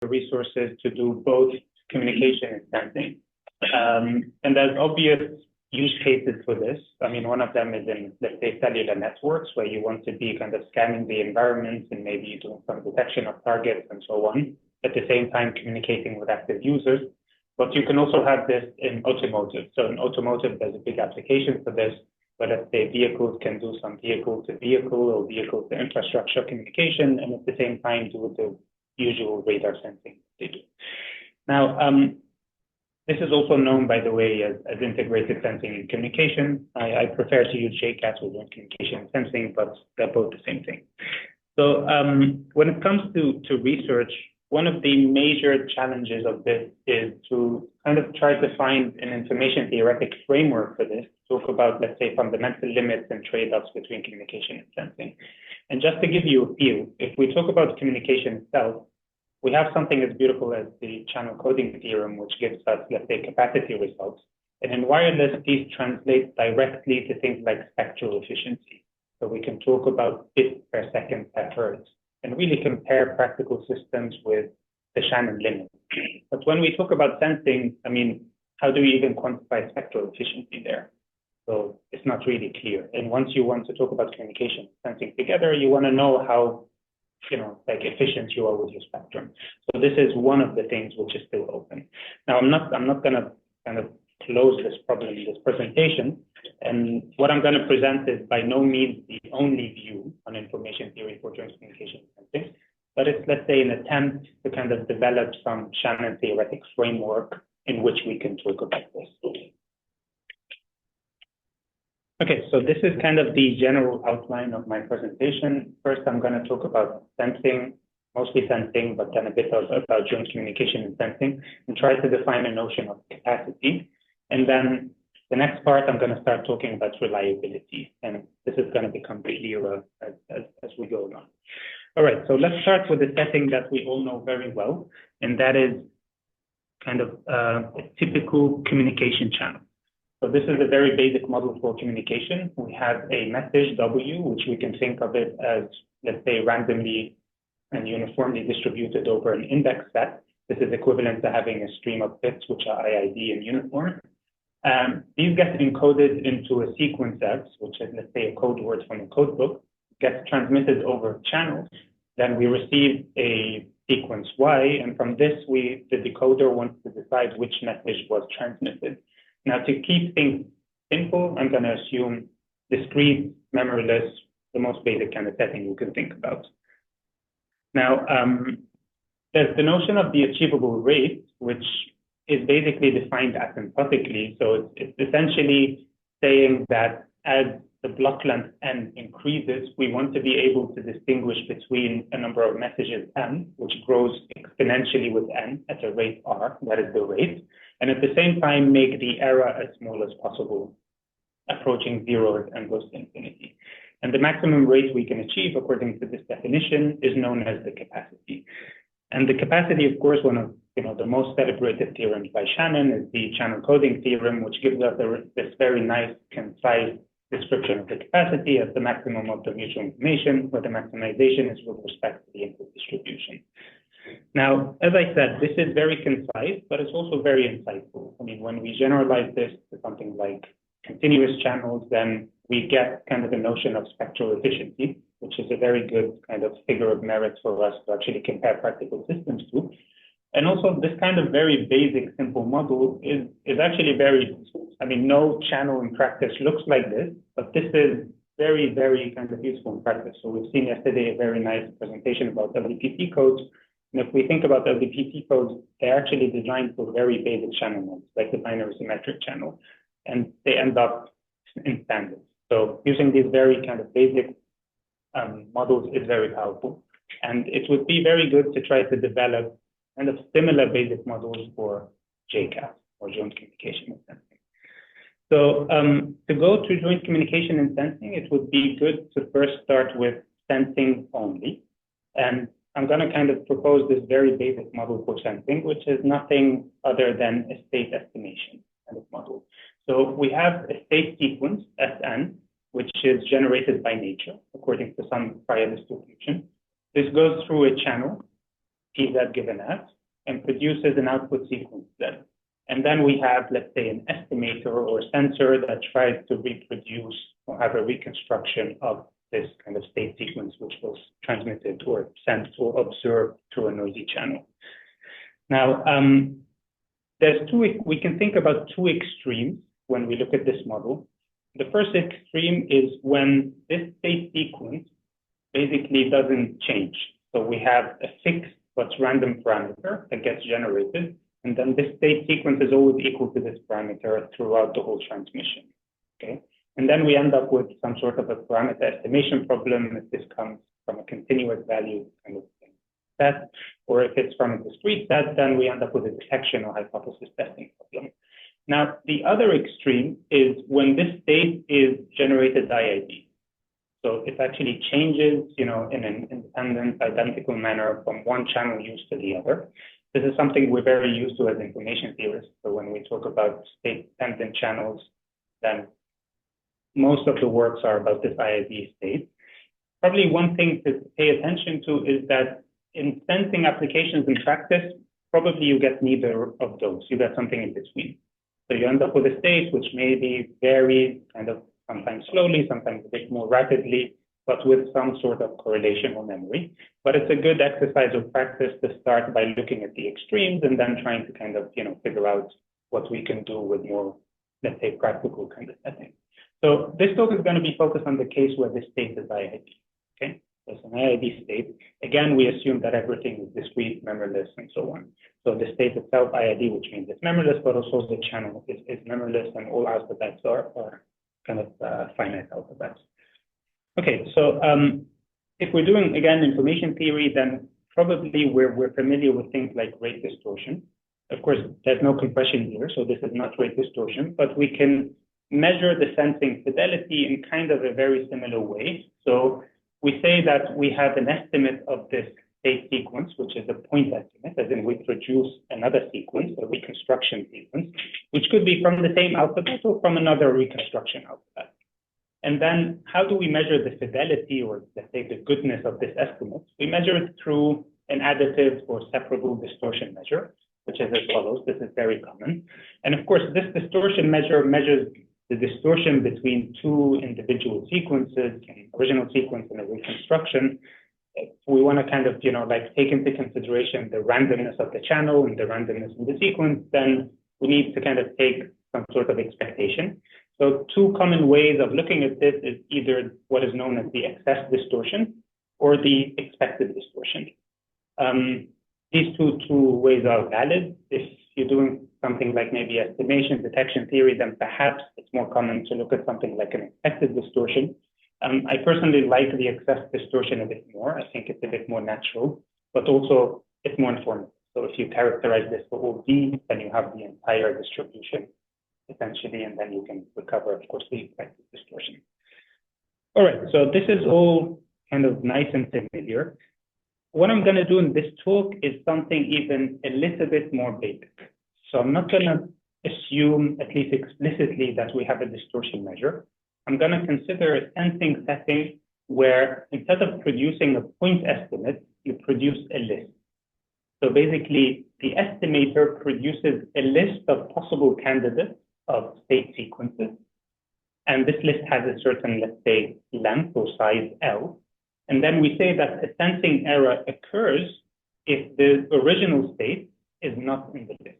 resources to do both communication and sensing. And there's obvious use cases for this. I mean, one of them is in, let's say, cellular networks, where you want to be kind of scanning the environment and maybe doing some detection of targets and so on, at the same time communicating with active users. But you can also have this in automotive. So in automotive, there's a big application for this, where let's say vehicles can do some vehicle-to-vehicle or vehicle-to-infrastructure communication, and at the same time do the usual radar sensing they do. Now, this is also known, by the way, as integrated sensing and communication. I prefer to use JCAS with communication and sensing, but they're both the same thing. So when it comes to research, one of the major challenges of this is to kind of try to find an information theoretic framework for this, talk about, let's say, fundamental limits and trade-offs between communication and sensing. And just to give you a feel, if we talk about communication itself, we have something as beautiful as the channel coding theorem, which gives us, let's say, capacity results. And in wireless, these translate directly to things like spectral efficiency. So we can talk about bits per second per hertz and really compare practical systems with the Shannon limit. But when we talk about sensing, I mean, how do we even quantify spectral efficiency there? So it's not really clear. And once you want to talk about communication and sensing together, you want to know how, like efficient you are with your spectrum. So this is one of the things which is still open. Now, I'm not going to kind of close this problem in this presentation. And what I'm going to present is by no means the only view on information theory for joint communication and sensing, but it's, let's say, an attempt to kind of develop some Shannon theoretic framework in which we can talk about this. Okay, so this is kind of the general outline of my presentation. First, I'm going to talk about sensing, mostly sensing, but then a bit about joint communication and sensing, and try to define a notion of capacity. And then the next part, I'm going to start talking about reliability, and this is going to become clearer as we go along. All right, so let's start with a setting that we all know very well, and that is kind of a typical communication channel. So this is a very basic model for communication. We have a message W, which we can think of it as, let's say, randomly and uniformly distributed over an index set. This is equivalent to having a stream of bits, which are IID and uniform. These get encoded into a sequence X, which is, let's say, a code word from a code book, gets transmitted over channels. Then we receive a sequence Y, and from this, the decoder wants to decide which message was transmitted. Now, to keep things simple, I'm going to assume discrete, memoryless, the most basic kind of setting you can think about. Now, there's the notion of the achievable rate, which is basically defined asymptotically. So it's essentially saying that as the block length n increases, we want to be able to distinguish between a number of messages n, which grows exponentially with n at a rate r, that is the rate, and at the same time make the error as small as possible, approaching zero as n goes to infinity. And the maximum rate we can achieve, according to this definition, is known as the capacity. And the capacity, of course, one of the most celebrated theorems by Shannon is the channel coding theorem, which gives us this very nice, concise description of the capacity as the maximum of the mutual information, where the maximization is with respect to the input distribution. Now, as I said, this is very concise, but it's also very insightful. I mean, when we generalize this to something like continuous channels, then we get kind of the notion of spectral efficiency, which is a very good kind of figure of merit for us to actually compare practical systems to. And also this kind of very basic, simple model is actually very, I mean, no channel in practice looks like this, but this is very, very kind of useful in practice. So we've seen yesterday a very nice presentation about LDPC codes. And if we think about LDPC codes, they're actually designed for very basic channel modes, like the binary symmetric channel, and they end up in standards. So using these very kind of basic models is very powerful. And it would be very good to try to develop kind of similar basic models for JCAS, or joint communication and sensing. So to go to joint communication and sensing, it would be good to first start with sensing only. And I'm going to kind of propose this very basic model for sensing, which is nothing other than a state estimation kind of model. So we have a state sequence, Sn, which is generated by nature, according to some prior distribution. This goes through a channel, Pz given as, and produces an output sequence then. And then we have, let's say, an estimator or a sensor that tries to reproduce or have a reconstruction of this kind of state sequence, which was transmitted or sent or observed through a noisy channel. Now, we can think about two extremes when we look at this model. The first extreme is when this state sequence basically doesn't change. So we have a fixed but random parameter that gets generated, and then this state sequence is always equal to this parameter throughout the whole transmission, okay? And then we end up with some sort of a parameter estimation problem if this comes from a continuous value kind of set, or if it's from a discrete set, then we end up with a detection or hypothesis testing problem. Now, the other extreme is when this state is generated IID. So it actually changes, in an independent, identical manner from one channel used to the other. This is something we're very used to as information theorists. So when we talk about state-dependent channels, then most of the works are about this IID state. Probably one thing to pay attention to is that in sensing applications in practice, probably you get neither of those. You get something in between. So you end up with a state which maybe varies kind of sometimes slowly, sometimes a bit more rapidly, but with some sort of correlation or memory. But it's a good exercise of practice to start by looking at the extremes and then trying to kind of, figure out what we can do with more, let's say, practical kind of settings. So this talk is going to be focused on the case where the state is IID, okay? So it's an IID state. Again, we assume that everything is discrete, memoryless, and so on. So the state itself, IID, which means it's memoryless, but also the channel is memoryless, and all alphabets are kind of finite alphabets. Okay, so if we're doing, again, information theory, then probably we're familiar with things like rate distortion. Of course, there's no compression here, so this is not rate distortion, but we can measure the sensing fidelity in kind of a very similar way. So we say that we have an estimate of this state sequence, which is a point estimate, as in we produce another sequence, a reconstruction sequence, which could be from the same alphabet or from another reconstruction alphabet. And then how do we measure the fidelity, or let's say the goodness of this estimate? We measure it through an additive or separable distortion measure, which is as follows. This is very common. And of course, this distortion measure measures the distortion between two individual sequences, an original sequence and a reconstruction. If we want to kind of, take into consideration the randomness of the channel and the randomness of the sequence, then we need to kind of take some sort of expectation. So two common ways of looking at this is either what is known as the excess distortion or the expected distortion. These two ways are valid. If you're doing something like maybe estimation detection theory, then perhaps it's more common to look at something like an expected distortion. I personally like the excess distortion a bit more. I think it's a bit more natural, but also it's more informative. So if you characterize this for all D, then you have the entire distribution essentially, and then you can recover, of course, the expected distortion. All right, so this is all kind of nice and familiar. What I'm going to do in this talk is something even a little bit more basic. So I'm not going to assume, at least explicitly, that we have a distortion measure. I'm going to consider a sensing setting where instead of producing a point estimate, you produce a list. So basically, the estimator produces a list of possible candidates of state sequences. And this list has a certain, let's say, length or size L. And then we say that a sensing error occurs if the original state is not in the list,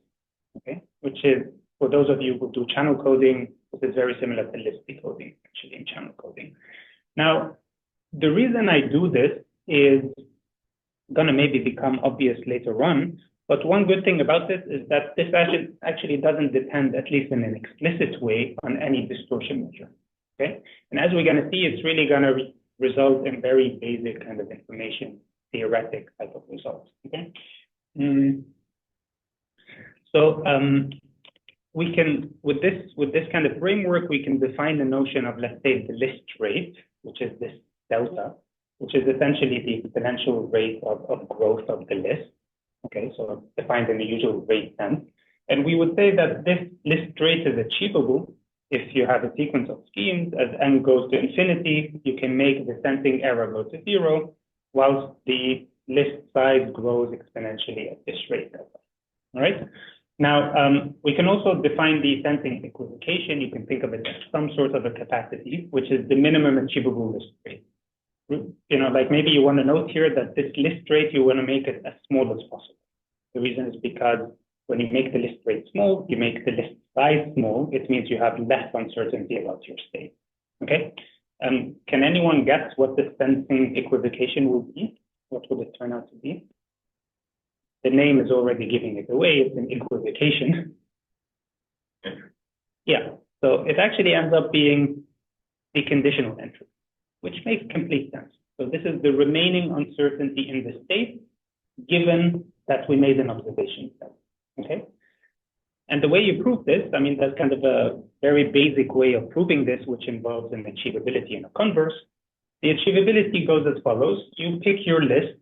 okay? Which is, for those of you who do channel coding, this is very similar to list decoding, actually, in channel coding. Now, the reason I do this is gonna maybe become obvious later on, but one good thing about this is that this actually doesn't depend, at least in an explicit way, on any distortion measure, okay? And as we're gonna see, it's really gonna result in very basic kind of information theoretic type of results, okay? So we can, with this kind of framework, we can define the notion of, let's say, the list rate, which is this delta, which is essentially the exponential rate of growth of the list. Okay, so defined in the usual rate sense. And we would say that this list rate is achievable if you have a sequence of schemes. As n goes to infinity, you can make the sensing error go to 0, whilst the list size grows exponentially at this rate delta. all right? Now, we can also define the sensing equivocation. You can think of it as some sort of a capacity, which is the minimum achievable list rate. Like maybe you want to note here that this list rate, you want to make it as small as possible. The reason is because when you make the list rate small, you make the list size small, it means you have less uncertainty about your state, okay? Can anyone guess what the sensing equivocation will be? What will it turn out to be? The name is already giving it away, it's an equivocation. Yeah, so it actually ends up being the conditional entropy, which makes complete sense. So this is the remaining uncertainty in the state, given that we made an observation set, okay? And the way you prove this, I mean, that's kind of a very basic way of proving this, which involves an achievability and a converse. The achievability goes as follows. You pick your list,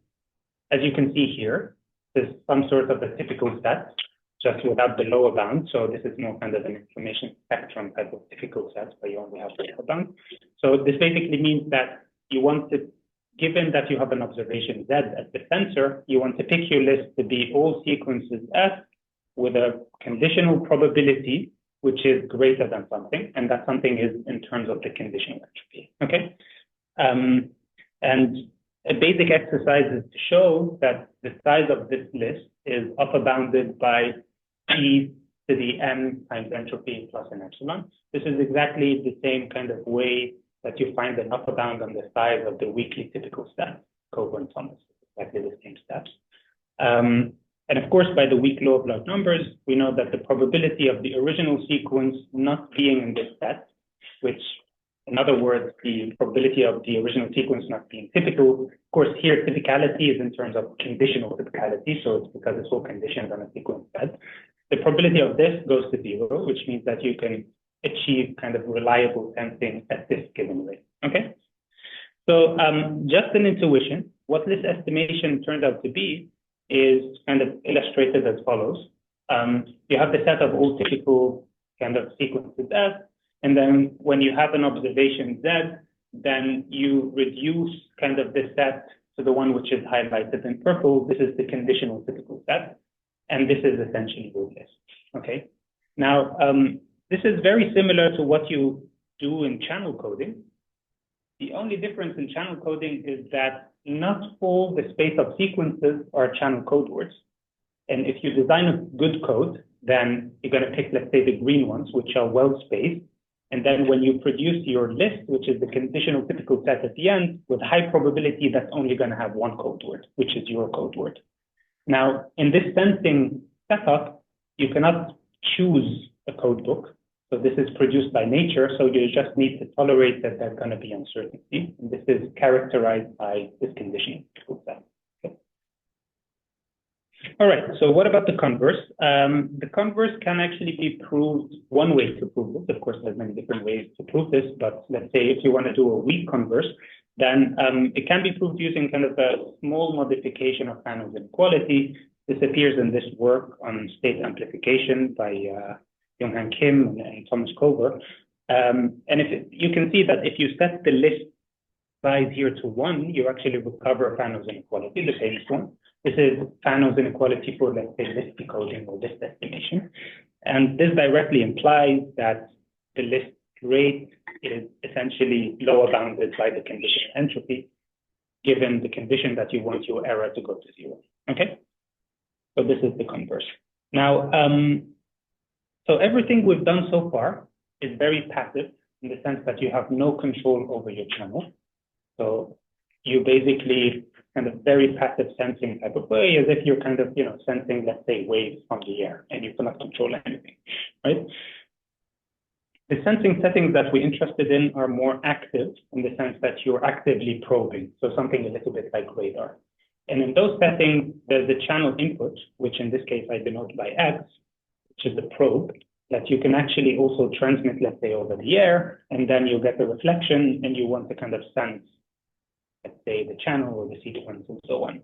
as you can see here. There's some sort of a typical set, just without the lower bound. So this is more kind of an information spectrum type of typical set, where you only have the lower bound. So this basically means that you want to, given that you have an observation Z as the sensor, you want to pick your list to be all sequences S with a conditional probability, which is greater than something, and that something is in terms of the conditional entropy, okay? And a basic exercise is to show that the size of this list is upper bounded by E to the N times entropy plus an epsilon. This is exactly the same kind of way that you find an upper bound on the size of the weakly typical set, Kober and Thomas, exactly the same steps. And of course, by the weak law of large numbers, we know that the probability of the original sequence not being in this set, which, in other words, the probability of the original sequence not being typical, of course, here typicality is in terms of conditional typicality, so it's because it's all conditioned on a sequence set. The probability of this goes to 0, which means that you can achieve kind of reliable sensing at this given rate, okay? So just an intuition, what this estimation turned out to be is kind of illustrated as follows. You have the set of all typical kind of sequences S, and then when you have an observation Z, then you reduce kind of the set to the one which is highlighted in purple. This is the conditional typical set, and this is essentially your list, okay? Now, this is very similar to what you do in channel coding. The only difference in channel coding is that not all the space of sequences are channel code words. And if you design a good code, then you're going to pick, let's say, the green ones, which are well-spaced. And then when you produce your list, which is the conditional typical set at the end, with high probability, that's only going to have one code word, which is your code word. Now, in this sensing setup, you cannot choose a code book. So this is produced by nature, so you just need to tolerate that there's going to be uncertainty. And this is characterized by this conditioning. Okay. All right, so what about the converse? The converse can actually be proved one way to prove this. Of course, there's many different ways to prove this, but let's say if you want to do a weak converse, then it can be proved using kind of a small modification of Fanon's inequality. This appears in this work on state amplification by Young-Han Kim and Thomas Kober. And you can see that if you set the list size here to 1, you actually recover Fanon's inequality, the famous one. This is Fanon's inequality for, let's say, list decoding or list estimation. And this directly implies that the list rate is essentially lower bounded by the conditional entropy, given the condition that you want your error to go to 0. Okay? So this is the converse. Now, so everything we've done so far is very passive in the sense that you have no control over your channel. So you basically kind of very passive sensing type of way, as if you're kind of, sensing, let's say, waves from the air, and you cannot control anything, right? The sensing settings that we're interested in are more active in the sense that you're actively probing. So something a little bit like radar. And in those settings, there's the channel input, which in this case I denote by X, which is the probe, that you can actually also transmit, let's say, over the air, and then you get the reflection, and you want to kind of sense, let's say, the channel or the sequence and so on.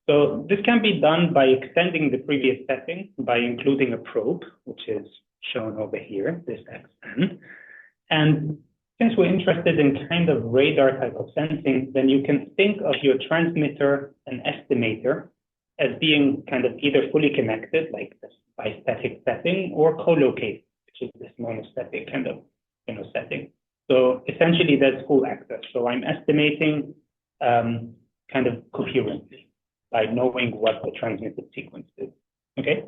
So this can be done by extending the previous setting by including a probe, which is shown over here, this XN. And since we're interested in kind of radar type of sensing, then you can think of your transmitter and estimator as being kind of either fully connected, like this bistatic setting, or co-located, which is this monostatic kind of setting. So essentially, there's full access. So I'm estimating kind of coherently by knowing what the transmitted sequence is. Okay.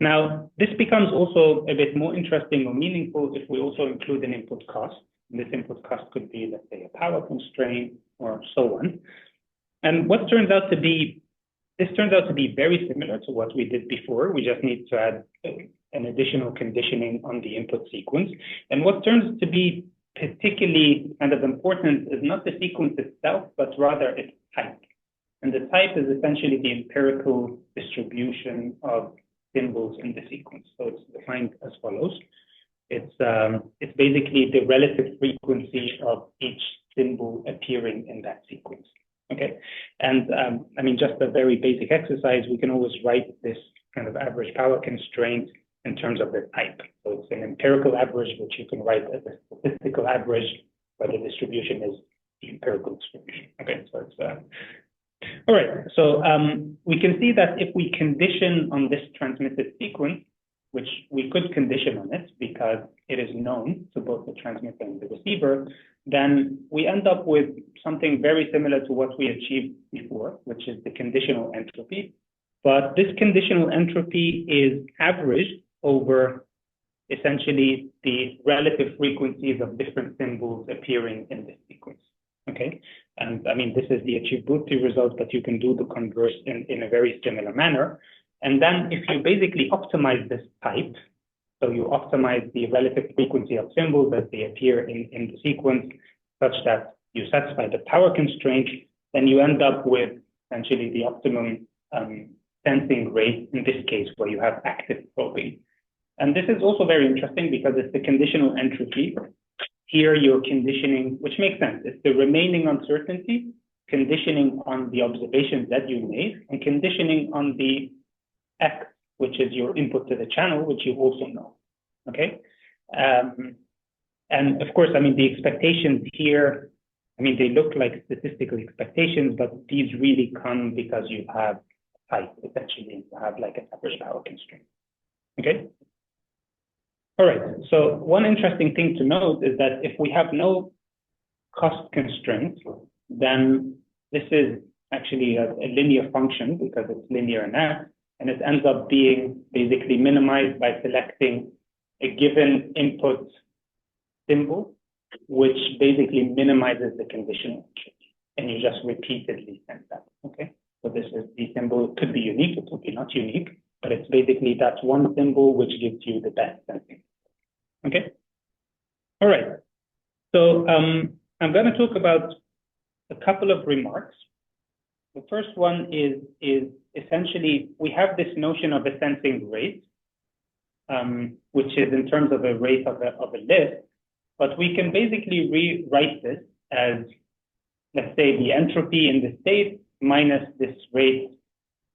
Now, this becomes also a bit more interesting or meaningful if we also include an input cost. And this input cost could be, let's say, a power constraint or so on. And this turns out to be very similar to what we did before. We just need to add an additional conditioning on the input sequence. And what turns to be particularly kind of important is not the sequence itself, but rather its type. And the type is essentially the empirical distribution of symbols in the sequence. So it's defined as follows. It's basically the relative frequency of each symbol appearing in that sequence. Okay, and I mean, just a very basic exercise, we can always write this kind of average power constraint in terms of the type. So it's an empirical average, which you can write as a statistical average, where the distribution is the empirical distribution. Okay, so it's all right. So we can see that if we condition on this transmitted sequence, which we could condition on it because it is known to both the transmitter and the receiver, then we end up with something very similar to what we achieved before, which is the conditional entropy. But this conditional entropy is averaged over essentially the relative frequencies of different symbols appearing in this sequence. Okay, and I mean, this is the achievability result, but you can do the converse in a very similar manner. And then if you basically optimize this type, so you optimize the relative frequency of symbols as they appear in the sequence such that you satisfy the power constraint, then you end up with essentially the optimum sensing rate in this case where you have active probing. And this is also very interesting because it's the conditional entropy. Here you're conditioning, which makes sense. It's the remaining uncertainty, conditioning on the observations that you made, and conditioning on the X, which is your input to the channel, which you also know, okay? And of course, I mean, the expectations here, I mean, they look like statistical expectations, but these really come because you have type, essentially, you have like an average power constraint, okay? All right, so one interesting thing to note is that if we have no cost constraint, then this is actually a linear function because it's linear in F, and it ends up being basically minimized by selecting a given input symbol, which basically minimizes the conditional entropy, and you just repeatedly send that, okay? So this is the symbol, it could be unique, it could be not unique, but it's basically that one symbol which gives you the best sensing. Okay. All right. So I'm going to talk about a couple of remarks. The first one is essentially we have this notion of a sensing rate, which is in terms of a rate of a list, but we can basically rewrite this as, let's say, the entropy in the state minus this rate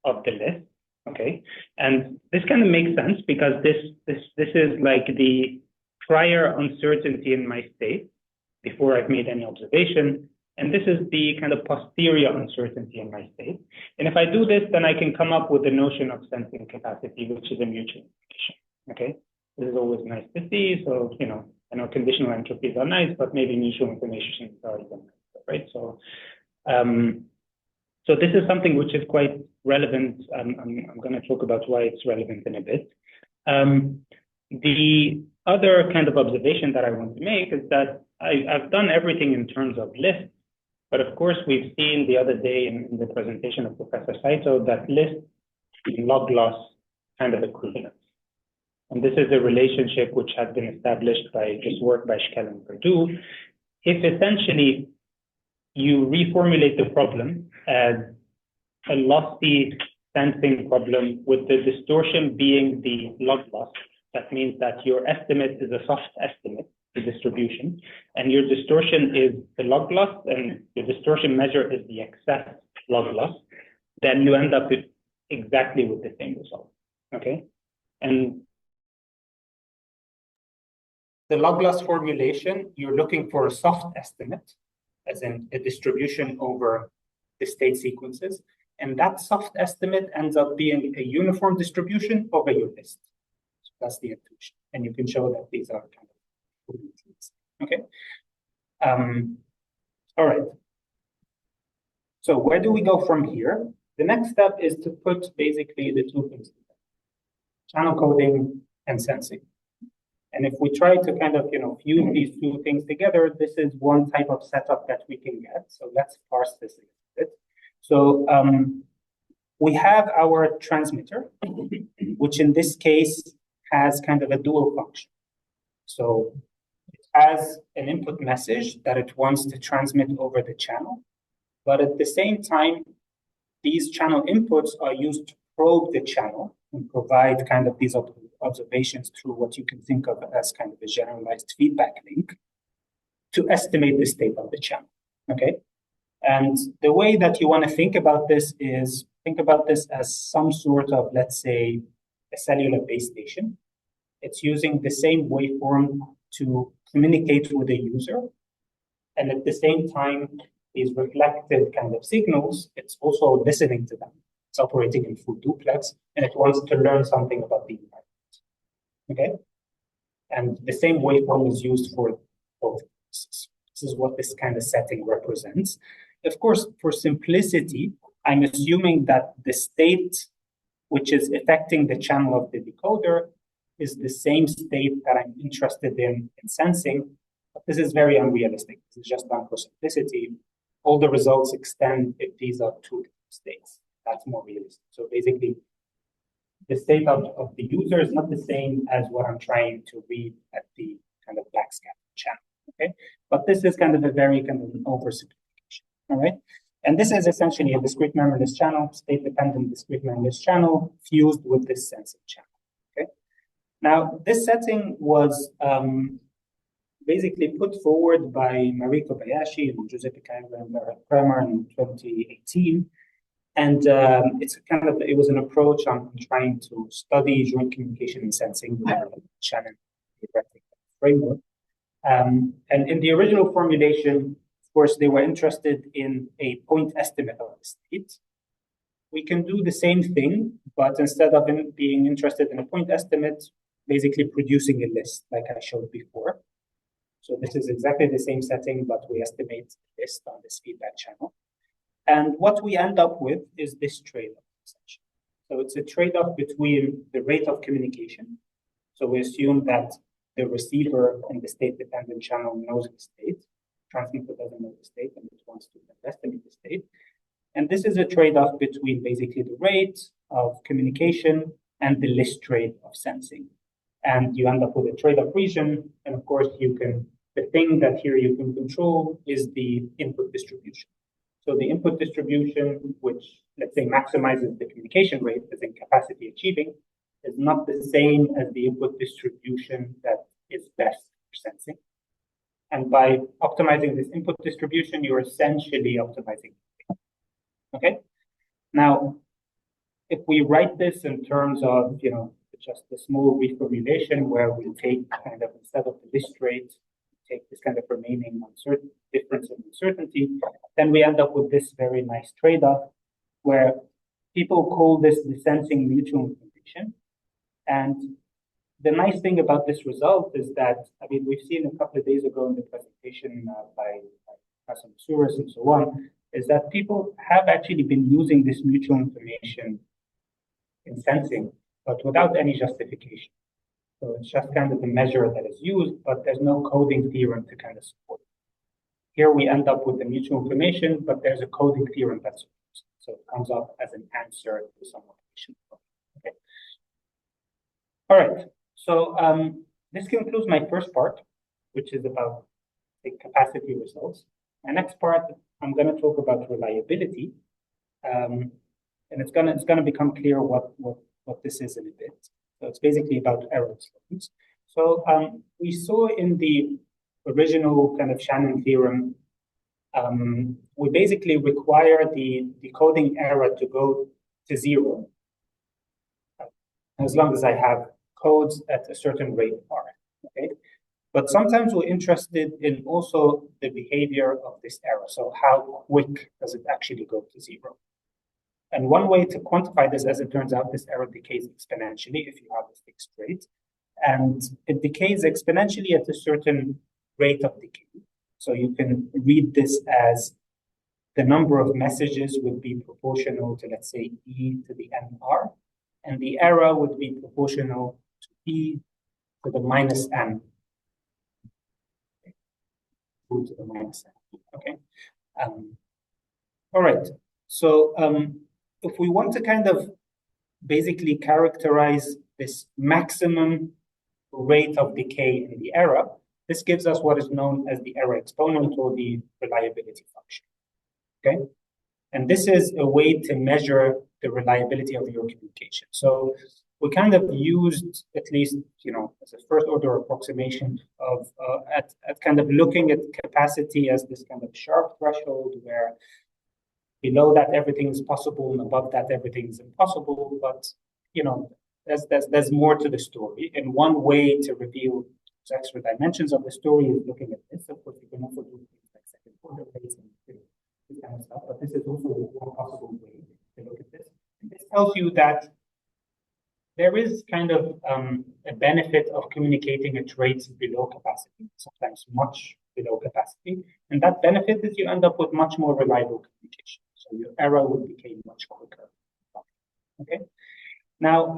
of the list. Okay, and this kind of makes sense because this is like the prior uncertainty in my state before I've made any observation. And this is the kind of posterior uncertainty in my state. And if I do this, then I can come up with the notion of sensing capacity, which is a mutual information. Okay, this is always nice to see. So, you know, I know conditional entropies are nice, but maybe mutual information are even nicer, right? So, so this is something which is quite relevant. I'm going to talk about why it's relevant in a bit. The other kind of observation that I want to make is that I've done everything in terms of lists, but of course we've seen the other day in the presentation of Professor Saito that list is log loss kind of equivalence. And this is a relationship which has been established by this work by Schell and Perdue. If essentially you reformulate the problem as a lossy sensing problem with the distortion being the log loss, that means that your estimate is a soft estimate, the distribution, and your distortion is the log loss, and your distortion measure is the excess log loss, then you end up with exactly with the same result, okay? And the log loss formulation, you're looking for a soft estimate, as in a distribution over the state sequences. And that soft estimate ends up being a uniform distribution over your list. So that's the intuition. And you can show that these are kind of okay. All right. So where do we go from here? The next step is to put basically the two things together: channel coding and sensing. And if we try to kind of, fuse these two things together, this is one type of setup that we can get. So let's parse this a bit. So we have our transmitter, which in this case has kind of a dual function. So it has an input message that it wants to transmit over the channel. But at the same time, these channel inputs are used to probe the channel and provide kind of these observations through what you can think of as kind of a generalized feedback link to estimate the state of the channel, okay? And the way that you want to think about this is, think about this as some sort of, let's say, a cellular base station. It's using the same waveform to communicate with the user. And at the same time, these reflected kind of signals, it's also listening to them. It's operating in full duplex, and it wants to learn something about the environment. Okay? And the same waveform is used for both cases. This is what this kind of setting represents. Of course, for simplicity, I'm assuming that the state which is affecting the channel of the decoder is the same state that I'm interested in sensing. But this is very unrealistic. This is just done for simplicity. All the results extend if these are two different states. That's more realistic. So basically, the state of the user is not the same as what I'm trying to read at the kind of backscatter channel. Okay, but this is kind of a very kind of an oversimplification. All right, and this is essentially a discrete memoryless channel, state-dependent discrete memoryless channel fused with this sensing channel. Okay, now this setting was basically put forward by Marie Kobayashi and Giuseppe Kramer in 2018. And it was an approach on trying to study joint communication and sensing with a Shannon theoretic framework. And in the original formulation, of course, they were interested in a point estimate of the state. We can do the same thing, but instead of being interested in a point estimate, basically producing a list like I showed before. So this is exactly the same setting, but we estimate a list on this feedback channel. And what we end up with is this trade-off, essentially. So it's a trade-off between the rate of communication. So we assume that the receiver in the state-dependent channel knows the state. Transmitter doesn't know the state, and it wants to estimate the state. And this is a trade-off between basically the rate of communication and the list rate of sensing. And you end up with a trade-off region. And of course, the thing that here you can control is the input distribution. So the input distribution, which let's say maximizes the communication rate as in capacity achieving, is not the same as the input distribution that is best for sensing. And by optimizing this input distribution, you're essentially optimizing. Okay. Now, if we write this in terms of just a small reformulation where we take kind of instead of the list rate, take this kind of remaining difference in uncertainty, then we end up with this very nice trade-off where people call this the sensing mutual information. And the nice thing about this result is that, we've seen a couple of days ago in the presentation by Professor Masuris and so on, is that people have actually been using this mutual information in sensing, but without any justification. So it's just kind of the measure that is used, but there's no coding theorem to kind of support it. Here we end up with the mutual information, but there's a coding theorem that supports it. So it comes up as an answer to some operation. Okay. All right. So this concludes my first part, which is about the capacity results. My next part, I'm going to talk about reliability, and it's gonna become clear what this is in a bit. So it's basically about error slopes. So we saw in the original kind of Shannon theorem, we basically require the decoding error to go to 0 as long as I have codes at a certain rate R. Okay, but sometimes we're interested in also the behavior of this error. So how quick does it actually go to 0? And one way to quantify this, as it turns out, this error decays exponentially if you have a fixed rate. And it decays exponentially at a certain rate of decay. So you can read this as the number of messages would be proportional to, let's say, e to the nr, and the error would be proportional to e to the minus n. To the minus n. Okay. All right. So if we want to kind of basically characterize this maximum rate of decay in the error, this gives us what is known as the error exponent or the reliability function. Okay, and this is a way to measure the reliability of your communication. So we kind of used, at least, as a first order approximation of at kind of looking at capacity as this kind of sharp threshold where below that everything is possible and above that everything is impossible. But there's more to the story. And one way to reveal those extra dimensions of the story is looking at this. Of course, you can also do things like second order rates and this kind of stuff, but this is also one possible way to look at this. And this tells you that there is kind of a benefit of communicating at rates below capacity, sometimes much below capacity. And that benefit is you end up with much more reliable communication. So your error would decay much quicker. Okay. Now,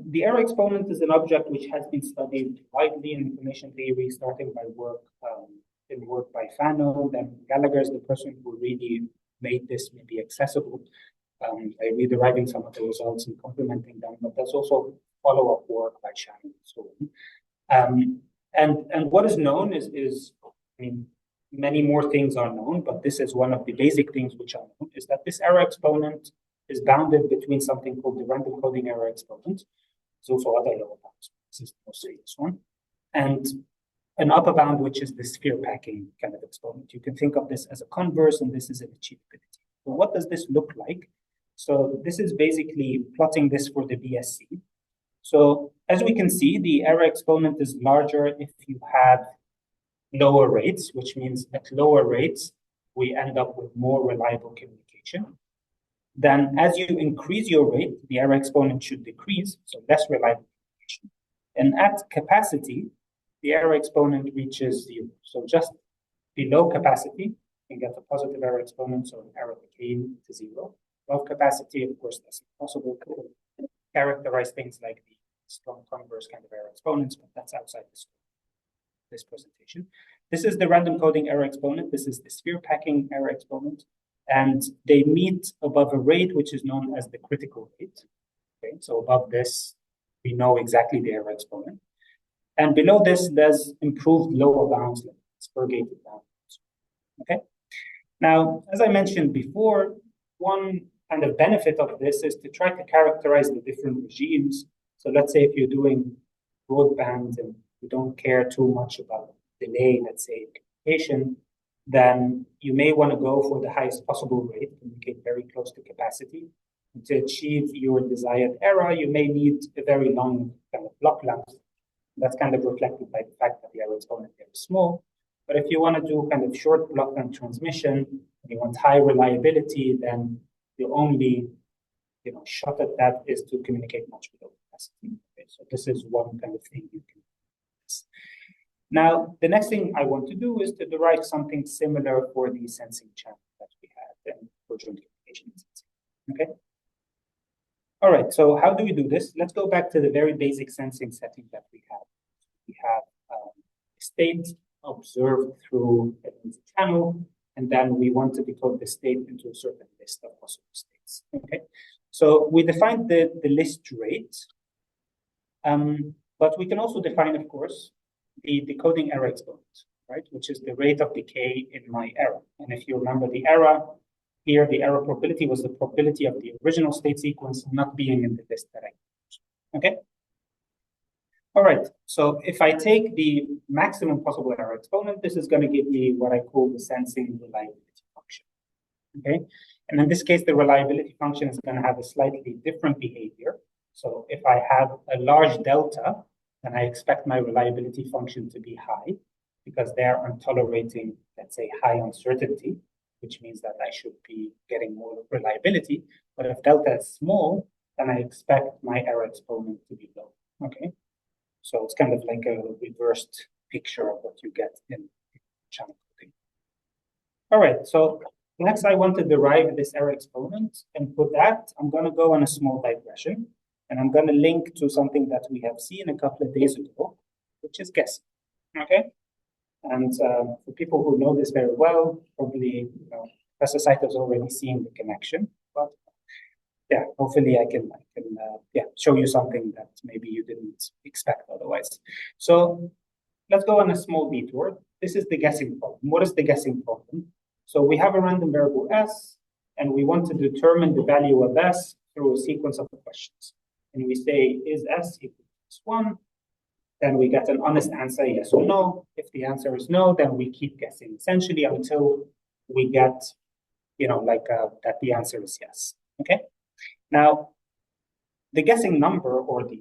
the error exponent is an object which has been studied widely in information theory, starting by work by Fano. Then Gallagher is the person who really made this maybe accessible by re-deriving some of the results and complementing them. But there's also follow-up work by Shannon and so on. And what is known is, many more things are known, but this is one of the basic things which are known, is that this error exponent is bounded between something called the random coding error exponent. There's also other lower bounds. This is the most serious one. And an upper bound, which is the sphere packing kind of exponent. You can think of this as a converse, and this is an achievability. So what does this look like? So this is basically plotting this for the BSC. So as we can see, the error exponent is larger if you have lower rates, which means at lower rates, we end up with more reliable communication. Then as you increase your rate, the error exponent should decrease, so less reliable communication. And at capacity, the error exponent reaches 0. So just below capacity, you can get a positive error exponent, so an error decaying to 0. Above capacity, of course, that's impossible to characterize things like the strong converse kind of error exponents, but that's outside this presentation. This is the random coding error exponent. This is the sphere packing error exponent. And they meet above a rate which is known as the critical rate. Okay, so above this, we know exactly the error exponent. And below this, there's improved lower bounds, like spurgated bounds. Okay. Now, as I mentioned before, one kind of benefit of this is to try to characterize the different regimes. So let's say if you're doing broadband and you don't care too much about delay, let's say communication, then you may want to go for the highest possible rate, communicate very close to capacity. And to achieve your desired error, you may need a very long kind of block length. That's kind of reflected by the fact that the error exponent here is small. But if you want to do kind of short block length transmission, and you want high reliability, then the only shot at that is to communicate much below capacity. Okay, so this is one kind of thing you can do. Now, the next thing I want to do is to derive something similar for the sensing channel that we had and for joint communication sensing. Okay. All right. So how do we do this? Let's go back to the very basic sensing setting that we have. We have state observed through a channel, and then we want to decode the state into a certain list of possible states. Okay. So we defined the list rate, but we can also define, of course, the decoding error exponent, right, which is the rate of decay in my error. And if you remember the error, here the error probability was the probability of the original state sequence not being in the list that I used. Okay? All right, so if I take the maximum possible error exponent, this is going to give me what I call the sensing reliability function. Okay? And in this case, the reliability function is going to have a slightly different behavior. So if I have a large delta, then I expect my reliability function to be high because there I'm tolerating, let's say, high uncertainty, which means that I should be getting more reliability. But if delta is small, then I expect my error exponent to be low. Okay, so it's kind of like a reversed picture of what you get in channel coding. All right, so next I want to derive this error exponent, and for that I'm going to go on a small digression, and I'm going to link to something that we have seen a couple of days ago, which is guessing. Okay, and for people who know this very well, probably Professor Saito has already seen the connection, but yeah, hopefully I can show you something that maybe you didn't expect otherwise. So let's go on a small detour. This is the guessing problem. What is the guessing problem? So we have a random variable s, and we want to determine the value of s through a sequence of questions. And we say, is s equal to 1? Then we get an honest answer, yes or no. If the answer is no, then we keep guessing, essentially until we get, that the answer is yes. Okay. Now, the guessing number, or the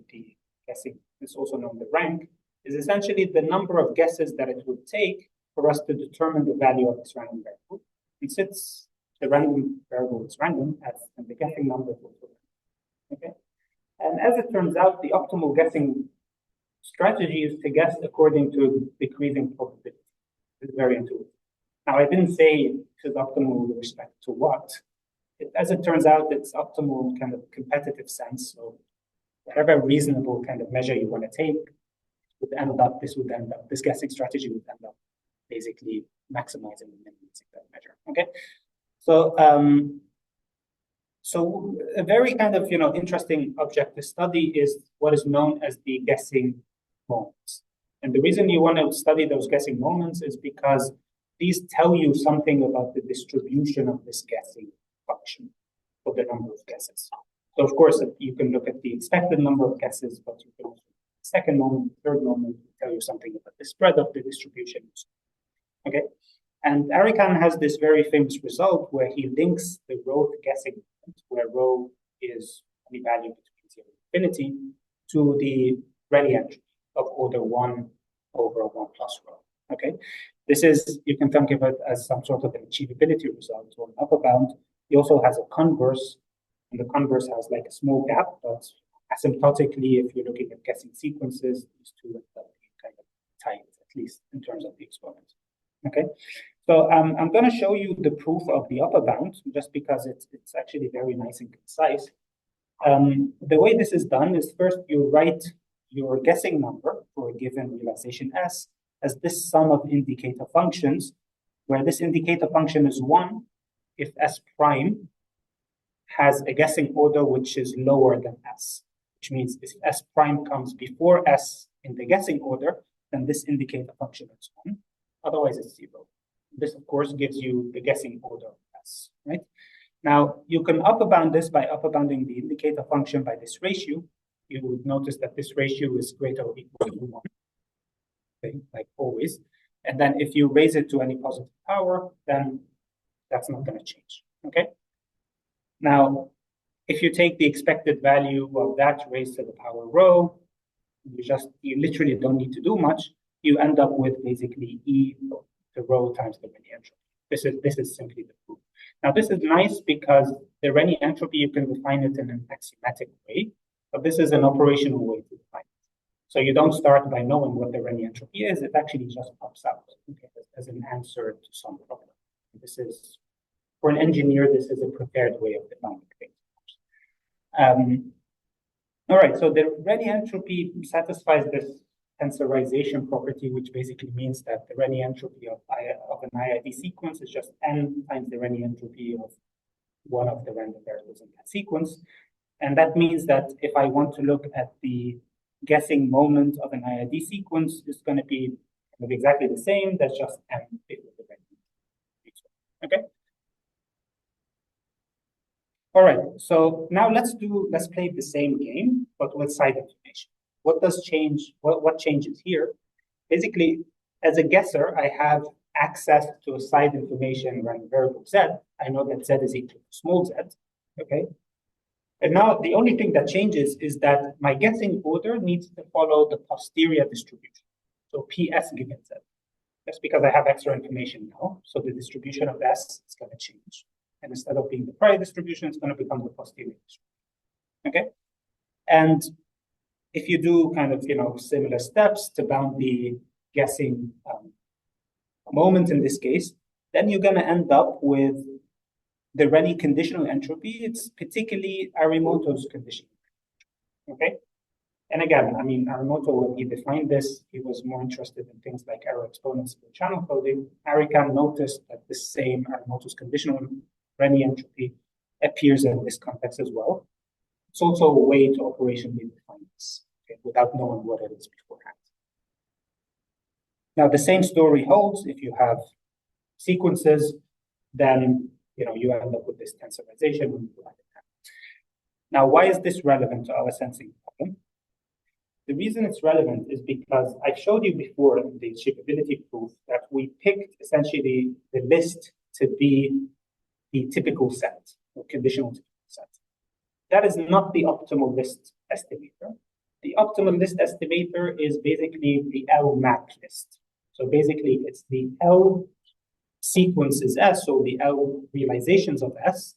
guessing is also known as rank, is essentially the number of guesses that it would take for us to determine the value of this random variable. And since the random variable is random, and the guessing number is also random. Okay. And as it turns out, the optimal guessing strategy is to guess according to decreasing probability. It's very intuitive. Now, I didn't say it is optimal with respect to what. As it turns out, it's optimal in kind of competitive sense. So whatever reasonable kind of measure you want to take this guessing strategy would end up basically maximizing and minimizing that measure. Okay. So a very kind of interesting object to study is what is known as the guessing moments. And the reason you want to study those guessing moments is because these tell you something about the distribution of this guessing function for the number of guesses. So of course, you can look at the expected number of guesses, but you can also the second moment, the third moment tell you something about the spread of the distribution. Okay, and Arikan has this very famous result where he links the rho guessing moment, where rho is any value between 0 and infinity, to the Renyi entropy of order 1 over 1 plus rho. Okay, this is, you can think of it as some sort of an achievability result or an upper bound. He also has a converse, and the converse has like a small gap, but asymptotically, if you're looking at guessing sequences, these two end up being kind of tight, at least in terms of the exponent. Okay, so I'm going to show you the proof of the upper bound, just because it's actually very nice and concise. The way this is done is first you write your guessing number for a given realization S as this sum of indicator functions, where this indicator function is 1 if S prime has a guessing order which is lower than S, which means if S prime comes before S in the guessing order, then this indicator function is 1. Otherwise, it's 0. This, of course, gives you the guessing order of S, right? Now, you can upper bound this by upper bounding the indicator function by this ratio. You would notice that this ratio is greater or equal to 1, okay, like always. And then if you raise it to any positive power, then that's not going to change, okay? Now, if you take the expected value of that raised to the power rho, you literally don't need to do much. You end up with basically E, the rho times the Renyi entropy. This is simply the proof. Now, this is nice because the Renyi entropy, you can define it in an axiomatic way, but this is an operational way to define it. So you don't start by knowing what the Renyi entropy is. It actually just pops out, okay, as an answer to some problem. This is, for an engineer, this is a prepared way of defining things. All right, so the Renyi entropy satisfies this tensorization property, which basically means that the Renyi entropy of an IID sequence is just n times the Renyi entropy of one of the random variables in that sequence. And that means that if I want to look at the guessing moment of an IID sequence, it's going to be exactly the same. That's just n before the Renyi entropy. Okay. All right, so now let's play the same game, but with side information. What changes here? Basically, as a guesser, I have access to a side information running variable z. I know that z is equal to small z, okay? And now the only thing that changes is that my guessing order needs to follow the posterior distribution. So PS given z. That's because I have extra information now. So the distribution of S is going to change. And instead of being the prior distribution, it's going to become the posterior distribution. Okay? And if you do kind of, similar steps to bound the guessing moment in this case, then you're going to end up with the Renyi conditional entropy. It's particularly Arimoto's condition. Okay? And again, Arimoto, when he defined this, he was more interested in things like error exponents for channel coding. Arikan noticed that the same Arimoto's conditional Renyi entropy appears in this context as well. It's also a way to operationally define this, okay, without knowing what it is beforehand. Now, the same story holds if you have sequences, then you end up with this tensorization when you add it. Now, why is this relevant to our sensing problem? The reason it's relevant is because I showed you before in the shippability proof that we picked essentially the list to be the typical set, or conditional typical set. That is not the optimal list estimator. The optimal list estimator is basically the L map list. So basically, it's the L sequences S, so the L realizations of S,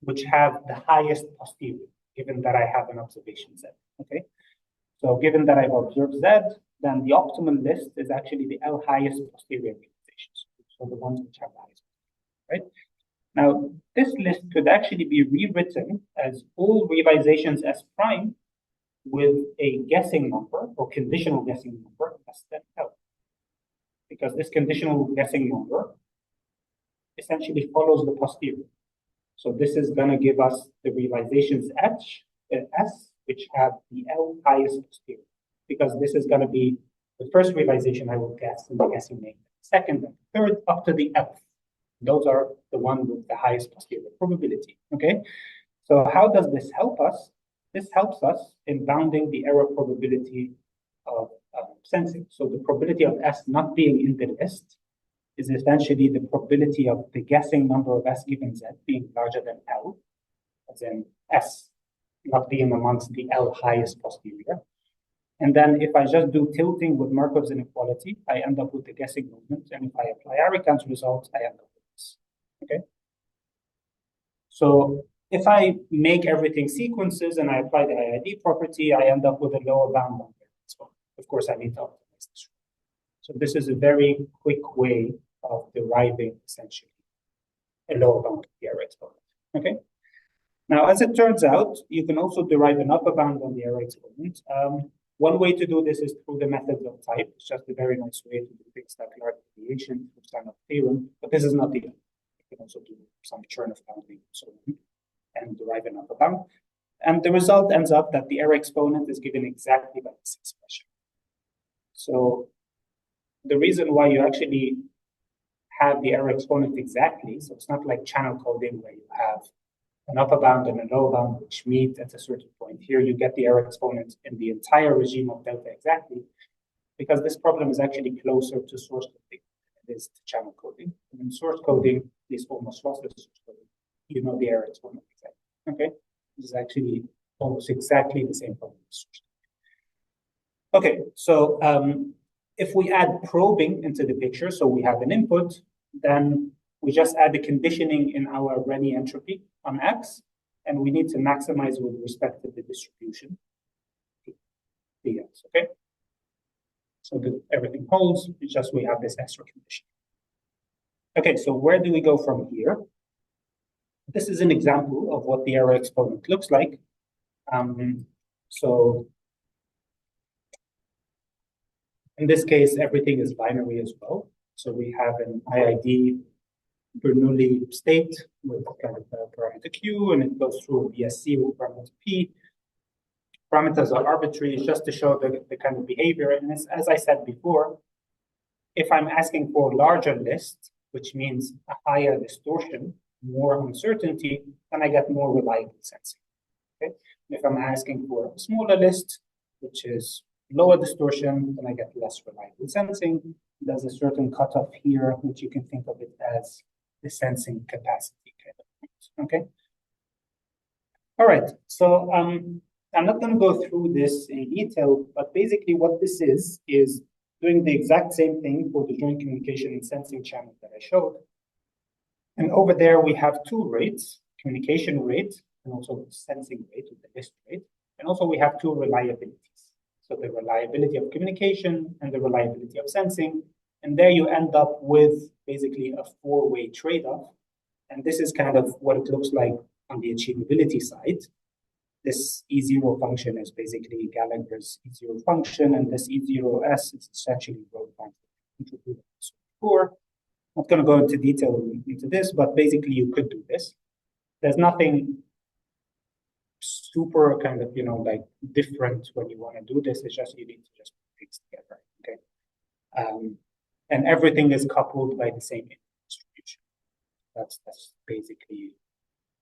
which have the highest posterior, given that I have an observation Z, okay? So given that I've observed Z, then the optimal list is actually the L highest posterior realizations, so the ones which have the highest, right? Now, this list could actually be rewritten as all realizations S prime with a guessing number or conditional guessing number less than L. Because this conditional guessing number essentially follows the posterior. So this is going to give us the realizations S, which have the L highest posterior. Because this is going to be the first realization I will guess in the guessing name. Second and third up to the F. Those are the ones with the highest posterior probability, okay? So how does this help us? This helps us in bounding the error probability of sensing. So the probability of S not being in the list is essentially the probability of the guessing number of S given Z being larger than L, as in S not being amongst the L highest posterior. And then if I just do tilting with Markov's inequality, I end up with the guessing moment. And if I apply Arikan's results, I end up with this, okay? So if I make everything sequences and I apply the IID property, I end up with a lower bound on there as well. Of course, I need to optimize this. So this is a very quick way of deriving essentially a lower bound of the error exponent, okay? Now, as it turns out, you can also derive an upper bound on the error exponent. One way to do this is through the methods of type. It's just a very nice way to do things like large deviation, sign of theorem, but this is not the end. You can also do some churn of bounding and so on, and derive an upper bound. And the result ends up that the error exponent is given exactly by this expression. So the reason why you actually have the error exponent exactly, so it's not like channel coding where you have an upper bound and a lower bound which meet at a certain point. Here you get the error exponent in the entire regime of delta exactly, because this problem is actually closer to source coding than it is to channel coding. And in source coding, at least almost lossless source coding, you know the error exponent exactly. Okay, this is actually almost exactly the same problem as source coding. Okay, so if we add probing into the picture, so we have an input, then we just add the conditioning in our Renyi entropy on X, and we need to maximize with respect to the distribution. Okay? So that everything holds, it's just we have this extra condition. Okay, so where do we go from here? This is an example of what the error exponent looks like. So in this case, everything is binary as well. So we have an IID Bernoulli state with kind of parameter Q, and it goes through BSC with parameter P. Parameters are arbitrary, it's just to show the kind of behavior. And as I said before, if I'm asking for a larger list, which means a higher distortion, more uncertainty, then I get more reliable sensing. Okay? If I'm asking for a smaller list, which is lower distortion, then I get less reliable sensing. There's a certain cutoff here, which you can think of it as the sensing capacity kind of thing. Okay. All right. So I'm not going to go through this in detail, but basically what this is doing the exact same thing for the joint communication and sensing channel that I showed. And over there, we have two rates, communication rate and also sensing rate, or the list rate. And also we have two reliabilities. So the reliability of communication and the reliability of sensing. And there you end up with basically a four-way trade-off. And this is kind of what it looks like on the achievability side. This E0 function is basically Gallagher's E0 function, and this E0S is essentially road function. I'm not going to go into detail into this, but basically you could do this. There's nothing super kind of, like different when you want to do this. It's just you need to just put things together, okay? And everything is coupled by the same distribution. That's basically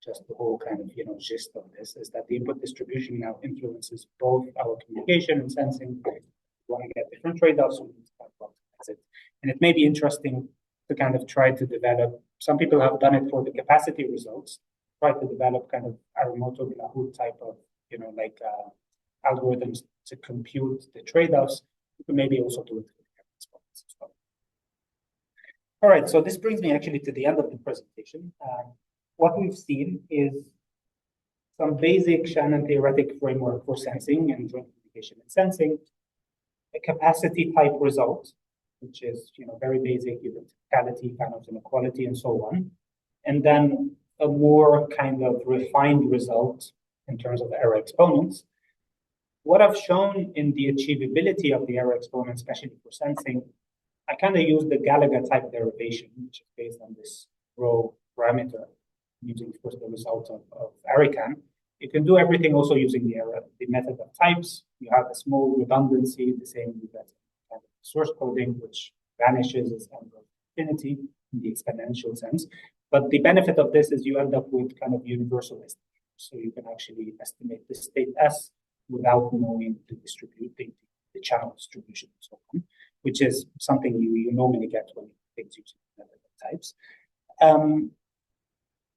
just the whole kind of, gist of this, is that the input distribution now influences both our communication and sensing. We want to get different trade-offs, so we need to talk about it. And it may be interesting to kind of try to develop, some people have done it for the capacity results, try to develop kind of Aramoto-Lahut type of, algorithms to compute the trade-offs. You can maybe also do it for the exponents as well. All right, so this brings me actually to the end of the presentation. What we've seen is some basic Shannon theoretic framework for sensing and joint communication and sensing, a capacity type result, which is very basic, typicality, kind of inequality, and so on, and then a more kind of refined result in terms of the error exponents. What I've shown in the achievability of the error exponent, especially for sensing, I kind of use the Gallagher type derivation, which is based on this rho parameter, using, of course, the result of Arican. You can do everything also using the method of types. You have a small redundancy, the same with that kind of source coding, which vanishes as n goes to infinity in the exponential sense. But the benefit of this is you end up with kind of universal estimation. So you can actually estimate the state S without knowing the channel distribution and so on, which is something you normally get when things using method of types.